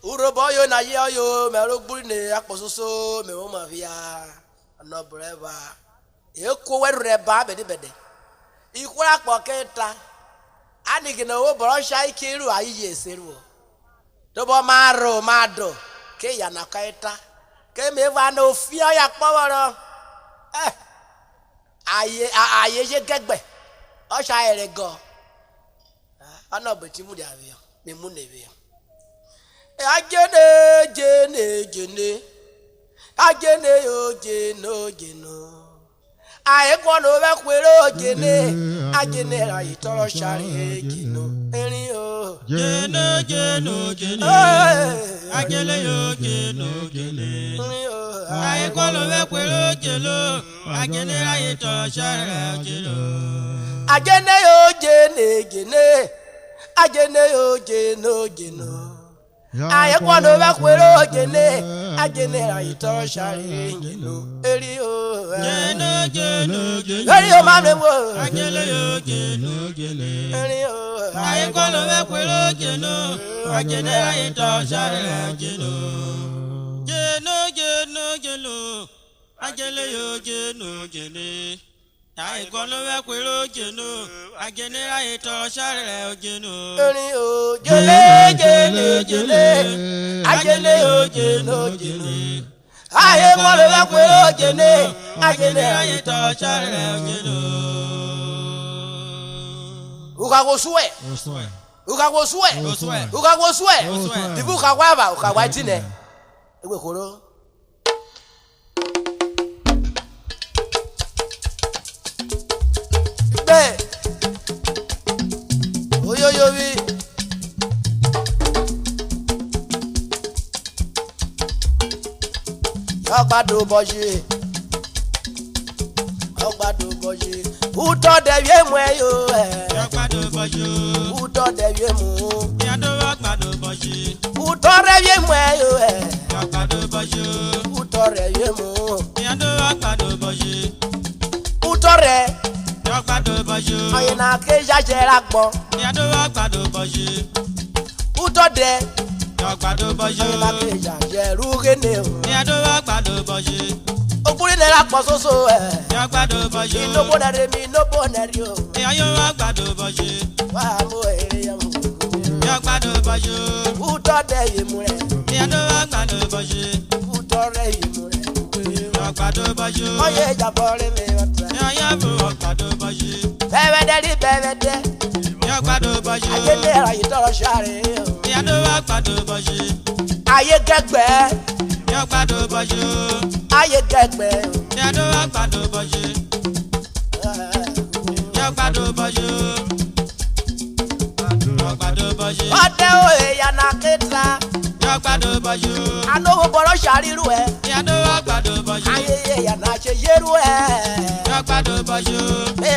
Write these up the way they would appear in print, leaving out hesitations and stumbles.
URHOBO yo na yo me ro gburi ne apososo me wo ma via no breva e ko weru re ba be de ikura po keta ani gina wo boro sha ikiru ayi eseru to bo maro mado ke ya na kaita ke me va no fi ya poworo aye je gegbe o sha ere go ana beti mu dia vi me mu ne vi Ajene yo jeno aye kono be kwero jene ajene ra itoro shari jeno erin o jeno ajele yo jeno aye kono be kwero jeno ajene ra itoro shari jeno ajene yo jene ajene yo jeno aye kono be kwero jene ajene ra itoro shari jeno eri o jeno eri o ma me wo ajele yo jeno eri o aye kono be kwero jeno ajene ra itoro shari jeno ajele yo jeno aye kono be kwero jeno ajene ra itoro shari jeno eri o jele ajele yo jeno aye kono be kwero jeno ajene ra itoro shari jeno ukagoswe dibuka kwaba ukawatine egwe koro be oyoyowi ogbado boji uto devie mu eyo ogbado boji uto devie mu yando ogbado boji uto devie mu eyo ogbado boji uto devie mu yando ogbado boji uto re ogbado boji oyin na ke jajera gbo yando ogbado boji uto de ogbado boji oyin na ke jajeru gene o yando ogbado boji okuri ne la pososo ogbado boji no bonare mi no bonari o ayo ogbado boji wa mo ere ya mo ogbado boji uto de yimu re yando ogbado boji uto re yimu re ogbado boji oye jabore mi ota ya mo ogbado boji bebede ogbado boji ayede ra itoro share o yando ogbado boji aye gegbe ogbado boji aye gegbe yando ogbado boji ogbado boji ode o ya na ketra ogbado boji anowo boro shariru yando ogbado boji aye ya na se yeru ogbado boji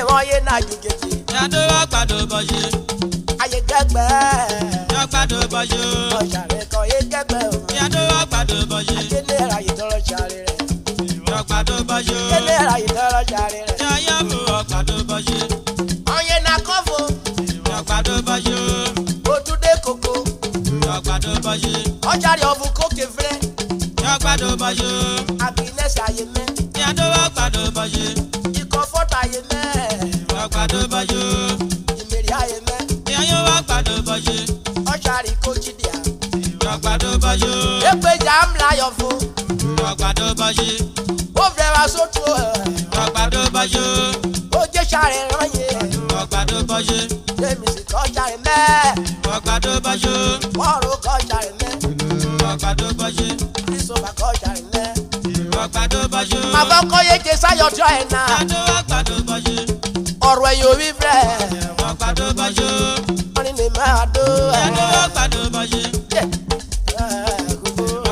won ye na jujeti yando ogbado boji aye gegbe ogbado boji o share ko ye gegbe o yando ogbado boji ajele ra itoro share ogbado boji ajele ra itoro share ya mo ogbado boji oye na kofo ogbado boji otude koko ogbado boji o share ovu koke vre ogbado boji happiness aye me yando ogbado boji comfort aye me ogbado boji imeri aye me yayo ogbado boji o share ko jidia ogbado boji epe jam la yo fo ogbado boji o vre wa so tu ogbado boji o je share ranye ogbado boji emi si ko share me ogbado boji oro ko share me ogbado boji iso ba ko share me ogbado boji maboko ye je sayo jo ena ogbado boji oro eyo wi vre ogbado boji oni ni ma do ogbado boji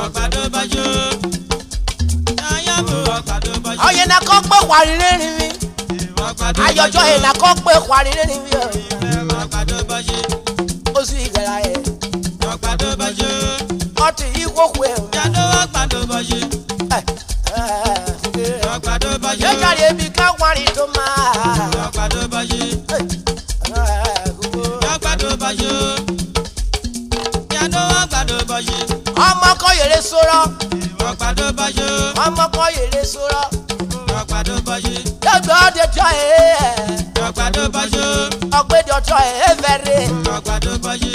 ogbado boji oye na ko pe warire rin mi ayojo e na ko pe warire rin mi ogbado boji o si igara e ogbado boji o ti ikwoku e yando ogbado boji ogbado boji e jare bi ka wari to ma ogbado boji ogbado boji yando ogbado boji ọmọ kọ yèrè sọ̀rọ̀. Ọ̀gbàdo bọ́jú. ọmọ kọ yèrè sọ̀rọ̀. Ọ̀gbàdo bọ́jú. dọ́gbẹ́ ọdẹ tọ́ ẹ̀. Ọ̀gbàdo bọ́jú. ọgbẹ́dẹ ọtọ́ ẹ̀ fẹ́rẹ́. Ọ̀gbàdo bọ́jú.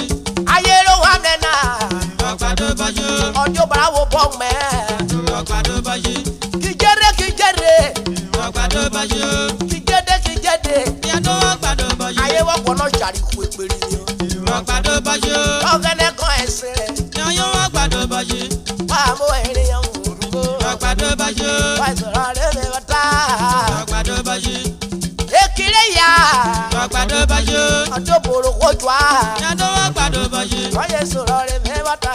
ayé ló wà mẹ́nà. Ọ̀gbàdo bọ́jú. ọjọ́ bàrà wo bọ́ mẹ́. Ọ̀gbàdo bọ́jú. kìjẹ́rẹ́. Ọ̀gbàdo bọ́jú. kìjẹ́dẹ́. Ìyàdó ọ̀gbàdo bọ́jú. ayé wọ́n pọ̀ náà jàrí kú èpèrè ni o. Ọ̀gbàdo bọ́jú. ọ̀gẹ́dẹ́ kan ẹ̀sìn rẹ̀. Yọ̀yọ̀ ọ̀gbàdo bọ́jú. wà á mú ẹ̀rín yẹn wò ó. Ọ̀gbàdo bọ́jú. wà á sọ̀rọ̀ rẹ̀ mi wọ́n ta. Ọ̀gbàdo bọ́jú. ekele ya. Ọ̀gbàdo bọ́jú. ọjọ́ bòrò kojú a. Ìyàdó ọ̀gbàdo bọ́jú. wọ́n yẹ sọ̀rọ̀ rẹ̀ mi wọ́n ta.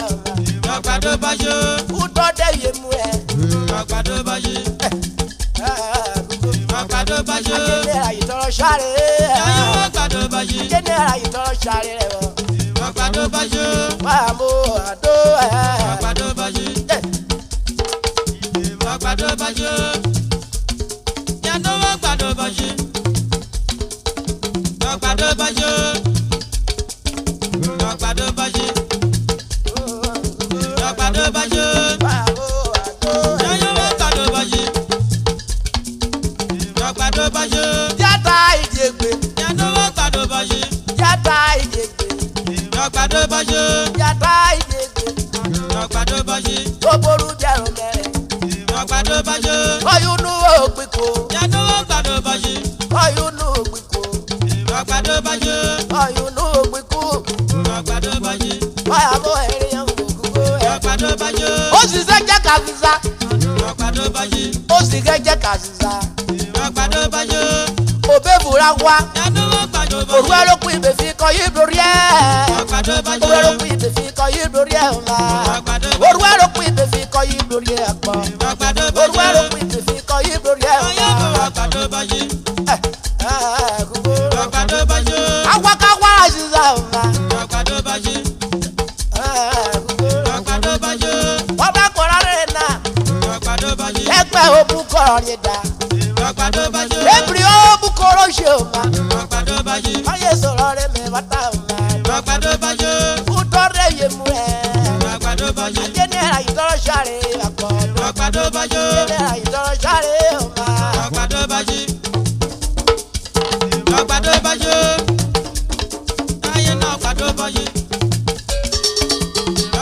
Ọ̀gbàdo bọ́jú. kútọ́ dẹ́ yé mu ẹ̀. Ọ̀gbàdo bọ́jú. Ọ̀gbàdo bọ́jú. ajẹ́nẹ́ra yìí tọrọ sáré. Yọ̀yọ̀ ọ̀gbàdo bọ́jú. ajẹ́nẹ́ra yìí tọrọ sáré rẹ̀ wọ̀. Ọ̀gbàdo bọ́jú. wà á mú àdó ẹ̀. Ọ̀gbàdo bọ́jú. Ọ̀gbàdo bọ́jú. Ìyàdó ọ̀gbàdo bọ́jú. Ọ̀gbàdo bọ́jú. Ọ̀gbàdo bọ́jú. Ọ̀gbàdo bọ́jú. wà á mú àdó ẹ̀. Yọ̀yọ̀ ọ̀gbàdo bọ́jú. Ọ̀gbàdo bọ́jú. yàtà ìdègbè. Ìyàdó ọ̀gbàdo bọ́jú. yàtà ìdègbè. Ọ̀gbàdo bọ́jú. yàtà ìdègbè. Ọ̀gbàdo bọ́jú. gbogbooru jẹun mẹ́rin. Ọ̀gbàdo bọ́jú. ọyúnú ògbìkó. Ìyàdó ọ̀gbàdo bọ́jú. ọyúnú ògbìkó. Ọ̀gbàdo bọ́jú. ọyúnú ògbìkó. Ọ̀gbàdo bọ́jú. wáyà mọ ẹrin yẹn gbogbo ẹ. Ọ̀gbàdo bọ́jú. ó sì sẹ́jẹ́ kàṣìṣà. Ọ̀gbàdo bọ́jú. ó sì kẹ́jẹ́ kàṣìṣà. Ọ̀gbàdo bọ́jú. òbẹ́ bùra wá. Ìyàdó ọ̀gbàdo bọ́jú. òru ẹlòkùn ìbè fi kọ yí lórí ẹ̀. Ọ̀gbàdo bọ́jú. òru ẹlòkùn ìbè fi kọ yí lórí ẹ̀ ńlá. Ọ̀gbàdo bọ́jú. òru ẹlòkùn ìbè fi kọ yí lórí ẹ̀ pọ̀. Ọ̀gbàdo òru bọ́jú. ẹlòkùn ìbè fi kọ yí lórí ẹ̀ Ọ̀yọ́ ńlá. ọ̀gbàdo bọ́jú. gbogbo. Ọ̀gbàdo bọ́jú. awakawa àṣìṣà ńlá. Ọ̀gbàdo bọ́jú. gbogbo. Ọ̀gbàdo bọ́jú. wọ́n bá kọ́ra rẹ̀ náà. Ọ̀gbàdo bọ́jú. ẹgbẹ́ òbú kọ̀rọ̀ ni dá. Ọ̀gbàdo bọ́jú. ebiri òbú kọ̀rọ̀ ṣe o ma. Ọ̀gbàdo bọ́jú. ayé sọ̀rọ̀ rẹ̀ mi wá ta o ma. Ọ̀gbàdo bọ́jú. kútọ́ rẹ̀ yé mu ẹ̀. Ọ̀gbàdo bọ́jú. ajẹ́nẹ́ra yìí tọrọ sáré àkọ́dọ̀. Ọ̀gbàdo bọ́jú. ajẹ́nẹ́ra yìí tọrọ sáré o ma. Ọ̀gbàdo bọ́jú. Ọ̀gbàdo bọ́jú. Ayé náà ọ̀gbàdo bọ́jú.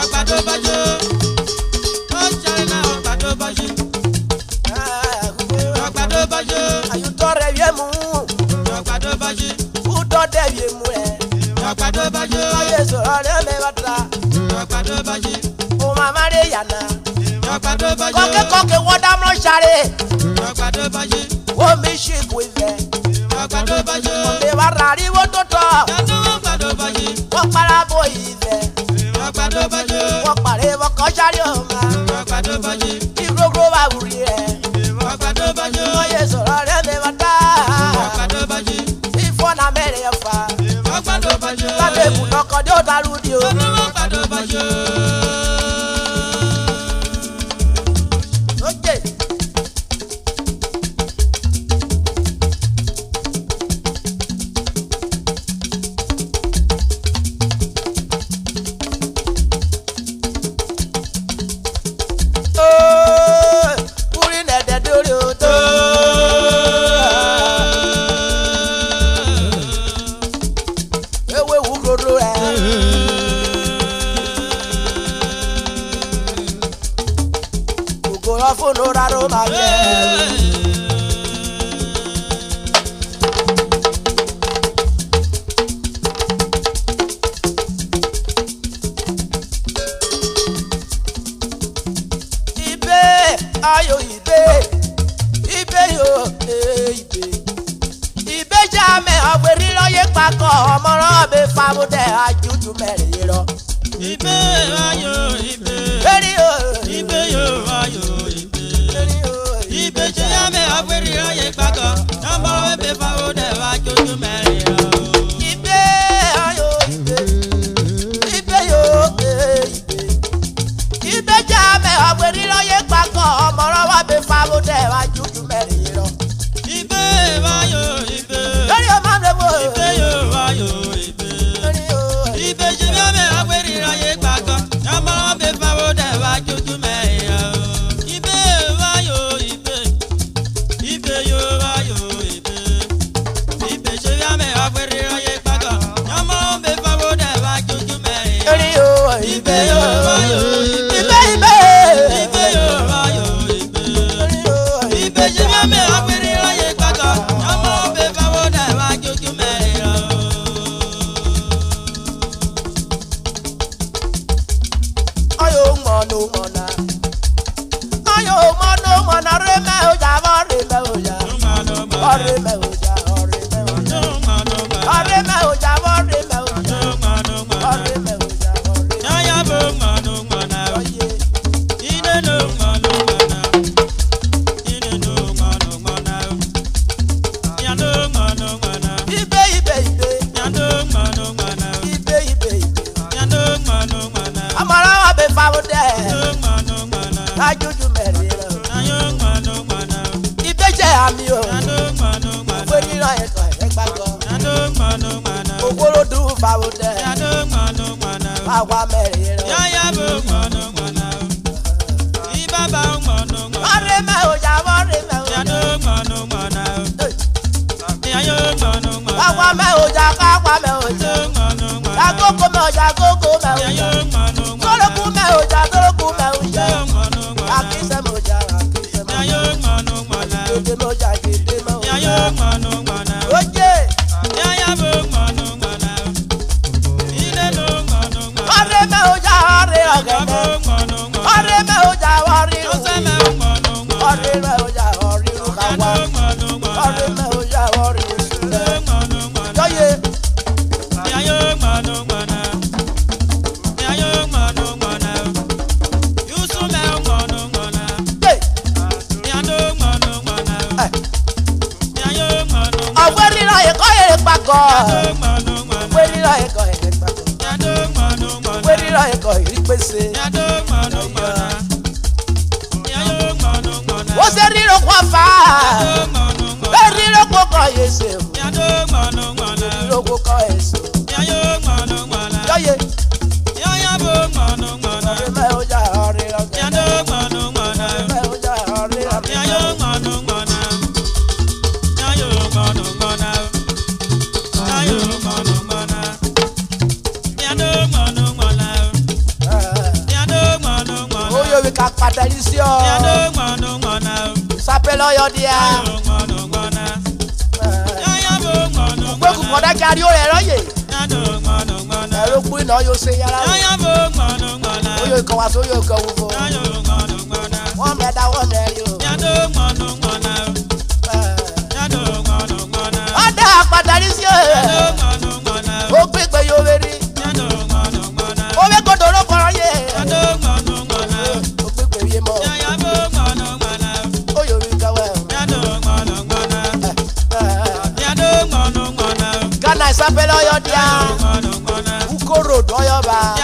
Ọ̀gbàdo bọ́jú. Ó jẹ́ náà ọ̀gbàdo bọ́jú. Ọ̀gbàdo bọ́jú. àyùtọ̀ rẹ̀ yé mu. Ọ̀gbàdo bọ́jú. kútọ́ dẹ̀ yé mu ẹ̀. Ọ̀gbàdo bọ́jú. ayé sọ̀rọ̀ rẹ̀ mi wá ta. Ọ̀gbàdo bọ́jú. o mama rẹ̀ yànnà. Ọ̀gbàdo bọ́jú. kọ́kẹ́kọ́kẹ́ wọ́n dámọ̀ sáré. Ọ̀gbàdo bọ́jú. wọ́n mi ṣì kú ìfẹ́. Ọ̀gbàdo bọ́jú. ọ̀lẹ́ wa rà rí wọ́n tó tọ̀. Yàtọ̀ ọ̀gbàdo bọ́jú. wọ́n para bó ìfẹ́. Ọ̀gbàdo bọ́jú. wọ́n parẹ́ wọ́n kọ́ sáré o ma. Ọ̀gbàdo bọ́jú. ìgbógbó wa wùrí ẹ̀. Ọ̀gbàdo bọ́jú. wọ́n yẹ sọ̀rọ̀ rẹ̀ mi wá ta. Ọ̀gbàdo bọ́jú. fífọ́ na mẹ́rin yẹn fa. Ọ̀gbàdo bọ́jú. lábẹ́ ìkùnà kan ní òtá lùdí o. Ọ̀gbàdo bọ́jú. lókè. kúrin nẹ̀dẹ̀ dórí o tó. ewé wúkúrú ẹ̀. kòkòrò fóònù rárá ó máa jẹ́. Ibe ayo ibe ibe yo ibe ibe jame ọgbẹ̀rì lọ́yẹ pakọ̀ ọmọràn bẹ fáwọdẹ ajuju mẹ́rin yìí lọ. Ibe ayo ibe. Bẹ́ẹ̀ni o. Ibe yo ayo ibe. Bẹ́ẹ̀ni o. Ibe jẹ́ àmì àgbèrè ayé gbàgbọ́. Ọmọ ẹbí fáwọn dẹ̀ wá jójú mẹ́rin lọ. Ibe ayo ibe ibe yo ibe ibe jame ọgbẹ̀rì lọ́yẹ pakọ̀ ọmọràn bẹ fáwọdẹ ajuju mẹ́rin yìí lọ. Ibe ayo ibe. Bẹ́ẹ̀ni o máa ń lọ. Ibe yo ayo ibe. Bẹ́ẹ̀ni o. Ibe jẹ́ àmì àgbèrè ayé gbàgbọ́. Ọmọ ẹbí Muona. Ayo Muona reme oja reme oja. Reme oja reme oja. Reme oja reme oja. Reme oja. Yaya bo Muona. Ine no Muona. Ine no Muona. Ya no Muona. Ibe. Ya no Muona. Ibe. Ya no Muona. Amara wa be fawo de. Muona. Ajuju meri lo. Ayo Muona. Ibe je ami o. Ya no Muona. Pe ni ran e kan e gbagbo. Ya no Muona. Ogoro du fawo de. Ya no Muona. Awa meri lo. Yaya bo Muona. Ibaba Muona. Reme oja reme Ya oja. no Muona. Ya yo Muona. Awa me oja me oja. Agogo me oja me Ya oja. yo Muona. Toroku me oja me oja. Akise me oja me Ya yo Muona. Gede me oja me Ya oja. yo Muona. Oje. Yaya bo Muona. Ine no Muona. Reme oja ogene. Reme oja Oseme Muona. Reme oja kawa. Reme oja Oye. Ya yo Muona. Ya yo Muona. Yusume Muona. Hey. Ya no Muona. Ya yo Muona. Aweri ra e ko e pago. Muona. Aweri ra e ko e pago. Ya no Muona. Aweri ra e ko iri pese. Ya no Muona. Ya yo Muona. O se riro kwa fa. E riro ko yese. Ya no Muona. Riro ko eso. Ya yo Muona. Oye. Ya ya bo Muona. Reme oja Ya no Muona. Reme oja Ya yo Muona. Ya yo Muona. Ya yo Muona. Ya no Muona. Ya no Muona. Oyo we ka padari si o. Ya no Muona. Sapelo yo dia. Ya yo Muona. Ya ya bo Muona. Gboku koda jari o re roye. Ya no Muona. Ero ku ina yo se yara. Ya ya bo Muona. Oyo kan wa so yo kan wo. Ya yo Muona. Won me da won there yo. Ya no Muona. Ya no Muona. Ada padari si o. O gbe pe yo weri. O we godoro koro ye. O gbe pe ye mo. Oyo we ka we. Gana sapelo yo dia. Ukoro do yo ba.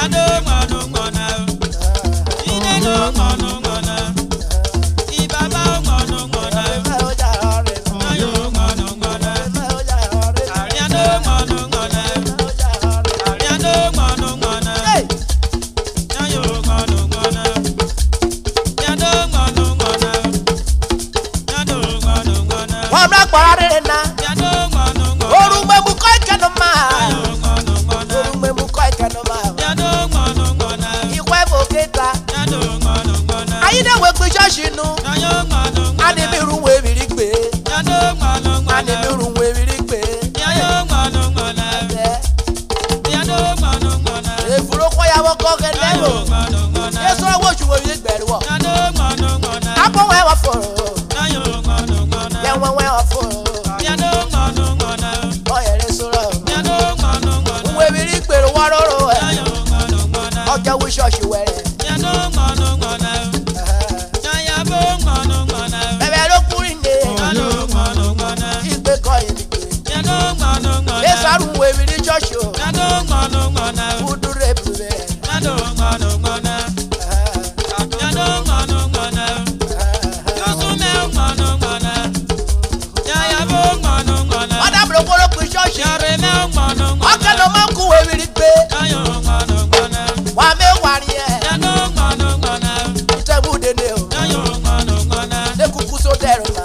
Reme oja Hey. Wọ́n mú akpọ̀rọ̀ rere na. Orugbe mu kọ́ ìkẹnu ma. Orugbe mu kọ́ ìkẹnu ma. Ikọ̀ ẹ̀fọ́ kéta. Ayídẹ̀wò gbé ṣọ́ọ̀ṣì nu. Adìmírù wo èmìrí gbé. Adìmírù wo èmìrí gbé. Èfúró kọ́yàwó kọ́ kẹ́lẹ́rò. Yéṣu owó oṣù wo yé gbẹ̀rù wọ̀. Akọ̀wé wọ̀ fòrò. Yẹ̀wọ̀n wẹ̀ wọ̀ fòrò. Ọ̀yẹ̀rẹ̀ sọ̀rọ̀. Wo èmìrí gbèrò wọ́rọ́rọ́ ẹ̀. Ọjọ́ wo ṣọ́ọ̀ṣì wẹ̀rẹ̀. Bẹ̀bẹ̀ ló kúrin dé. Ìgbé kọ́ ìdíje. Yéṣu àrùn wo èmìrí ṣọ́ọ̀ṣì o. Kúdúró èbùrẹ̀. Ọ̀dà bùrọ̀kọ́rọ̀ pé ṣọ́ọ̀ṣì. Ọ̀kẹ́ ló máa ń kú èmìrí gbé. Wà á mẹ́wàá rí ẹ̀. Ìtẹ̀bù dédé o. Lẹ́kùkù so dẹ̀rù ma.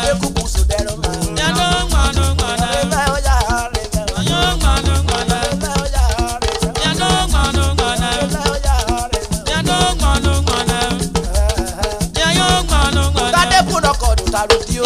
Lẹ́kùkù so dẹ̀rù ma. Reme oja reme oja. Reme oja reme oja. Tade kúnà kọ̀dù tàrú di o.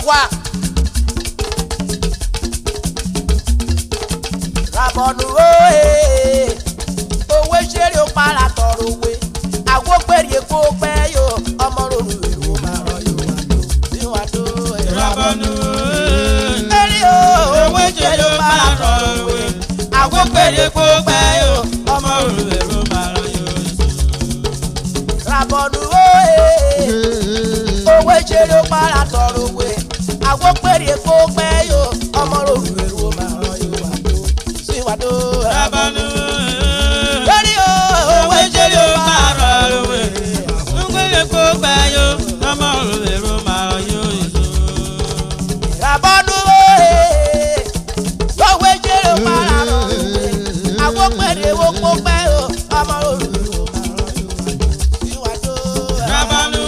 kwa rabonu owe sere o para toro we awo pere ko pe yo ọmọ roru ero ma ro yo wa do rabonu eri o owe sere o para toro we awo pere ko pe yo ọmọ roru ero ma ro yo rabonu owe sere o para toro we awo pere ko pe yo ọmọ roru ero ma ro yo wa do rabonu eri o owe sere o para toro we ngwele ko pe yo ọmọ roru ero ma ro yo rabonu owe sere o para toro we awo pere wo ko pe yo ọmọ roru ero ma ro yo wa do rabonu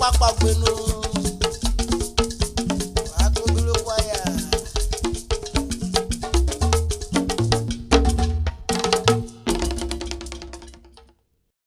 Papa gbenu